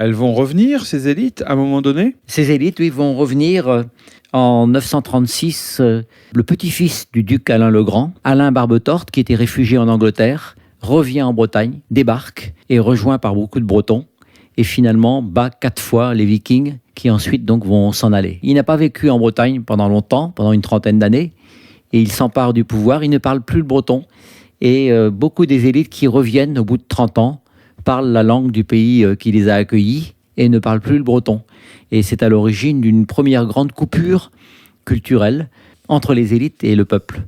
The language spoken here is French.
Elles vont revenir, ces élites, à un moment donné? Ces élites, oui, vont revenir en 936. Le petit-fils du duc Alain le Grand, Alain Barbetorte, qui était réfugié en Angleterre, revient en Bretagne, débarque, et rejoint par beaucoup de Bretons, et finalement bat 4 fois les Vikings, qui ensuite donc vont s'en aller. Il n'a pas vécu en Bretagne pendant longtemps, pendant une trentaine d'années, et il s'empare du pouvoir, il ne parle plus le breton, et beaucoup des élites qui reviennent au bout de 30 ans parlent la langue du pays qui les a accueillis, et ne parlent plus le breton. Et c'est à l'origine d'une première grande coupure culturelle entre les élites et le peuple.